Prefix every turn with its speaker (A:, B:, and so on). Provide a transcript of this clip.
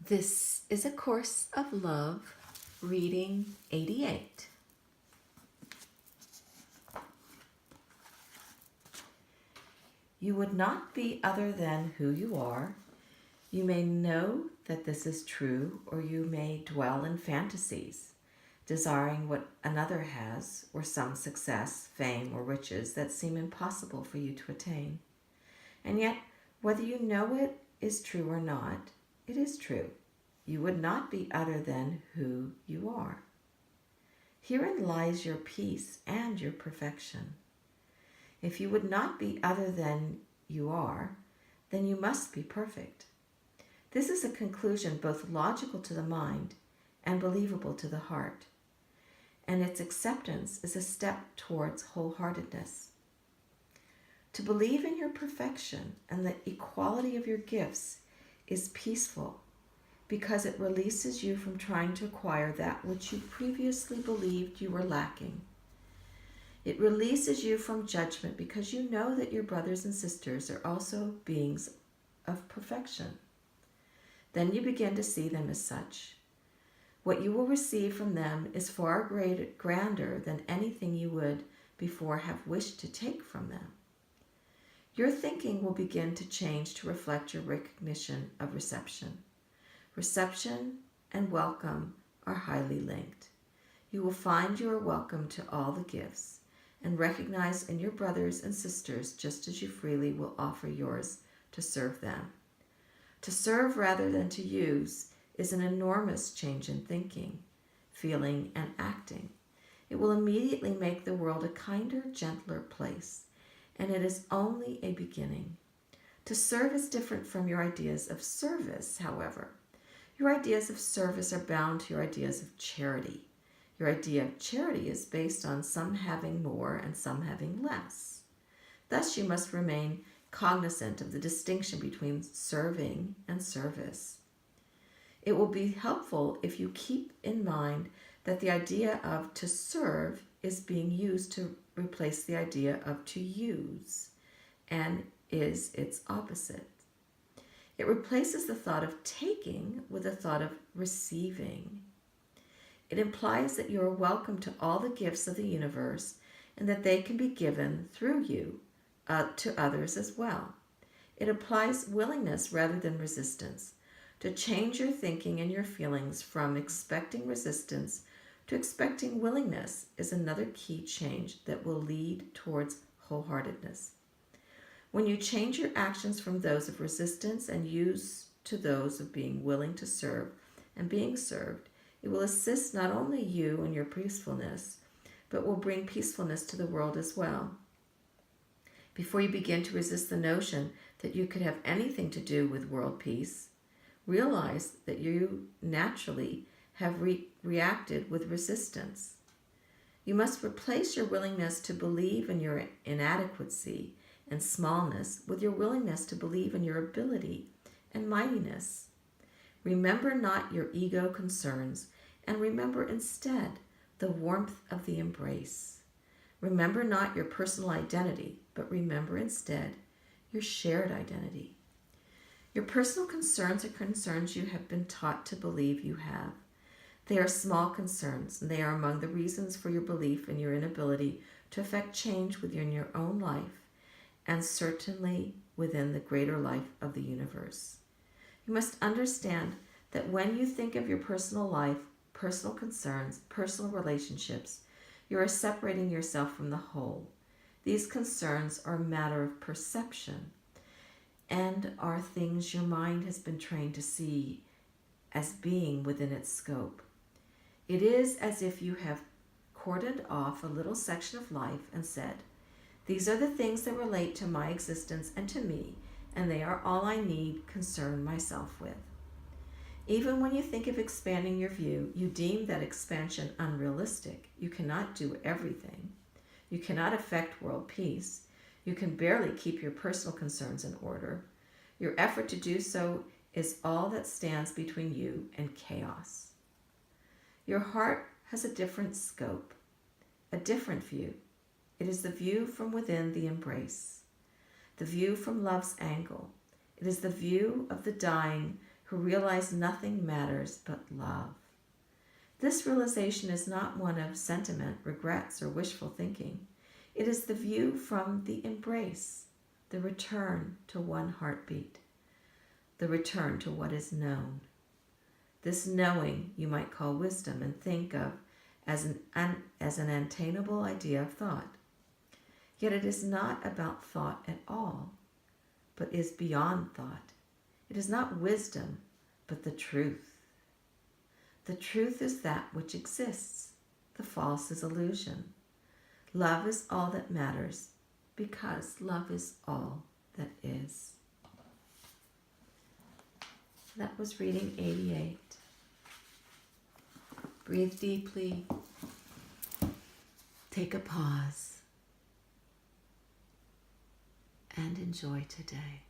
A: This is A Course of Love, reading 88. You would not be other than who you are. You may know that this is true, or you may dwell in fantasies, desiring what another has, or some success, fame, or riches that seem impossible for you to attain. And yet, whether you know it is true or not, it is true. You would not be other than who you are. Herein lies your peace and your perfection. If you would not be other than you are, then you must be perfect. This is a conclusion both logical to the mind and believable to the heart, and its acceptance is a step towards wholeheartedness. To believe in your perfection and the equality of your gifts is peaceful, because it releases you from trying to acquire that which you previously believed you were lacking. It releases you from judgment because you know that your brothers and sisters are also beings of perfection. Then you begin to see them as such. What you will receive from them is far grander than anything you would before have wished to take from them. Your thinking will begin to change to reflect your recognition of reception. Reception and welcome are highly linked. You will find you are welcome to all the gifts and recognize in your brothers and sisters just as you freely will offer yours to serve them. To serve rather than to use is an enormous change in thinking, feeling, and acting. It will immediately make the world a kinder, gentler place, and it is only a beginning. To serve is different from your ideas of service, however. Your ideas of service are bound to your ideas of charity. Your idea of charity is based on some having more and some having less. Thus, you must remain cognizant of the distinction between serving and service. It will be helpful if you keep in mind that the idea of to serve is being used to replace the idea of to use, and is its opposite. It replaces the thought of taking with the thought of receiving. It implies that you are welcome to all the gifts of the universe and that they can be given through you to others as well. It implies willingness rather than resistance. To change your thinking and your feelings from expecting resistance to expecting willingness is another key change that will lead towards wholeheartedness. When you change your actions from those of resistance and use to those of being willing to serve and being served, it will assist not only you in your peacefulness, but will bring peacefulness to the world as well. Before you begin to resist the notion that you could have anything to do with world peace, realize that you naturally have reacted with resistance. You must replace your willingness to believe in your inadequacy and smallness with your willingness to believe in your ability and mightiness. Remember not your ego concerns, and remember instead the warmth of the embrace. Remember not your personal identity, but remember instead your shared identity. Your personal concerns are concerns you have been taught to believe you have. They are small concerns, and they are among the reasons for your belief in your inability to effect change within your own life, and certainly within the greater life of the universe. You must understand that when you think of your personal life, personal concerns, personal relationships, you are separating yourself from the whole. These concerns are a matter of perception and are things your mind has been trained to see as being within its scope. It is as if you have cordoned off a little section of life and said, "These are the things that relate to my existence and to me, and they are all I need concern myself with." Even when you think of expanding your view, you deem that expansion unrealistic. You cannot do everything. You cannot affect world peace. You can barely keep your personal concerns in order. Your effort to do so is all that stands between you and chaos. Your heart has a different scope, a different view. It is the view from within the embrace, the view from love's angle. It is the view of the dying who who realize nothing matters but love. This realization is not one of sentiment, regrets, or wishful thinking. It is the view from the embrace, the return to one heartbeat, the return to what is known. This knowing you might call wisdom and think of as an attainable idea of thought. Yet it is not about thought at all, but is beyond thought. It is not wisdom, but the truth. The truth is that which exists. The false is illusion. Love is all that matters, because love is all that is. That was reading 88. Breathe deeply. Take a pause. And enjoy today.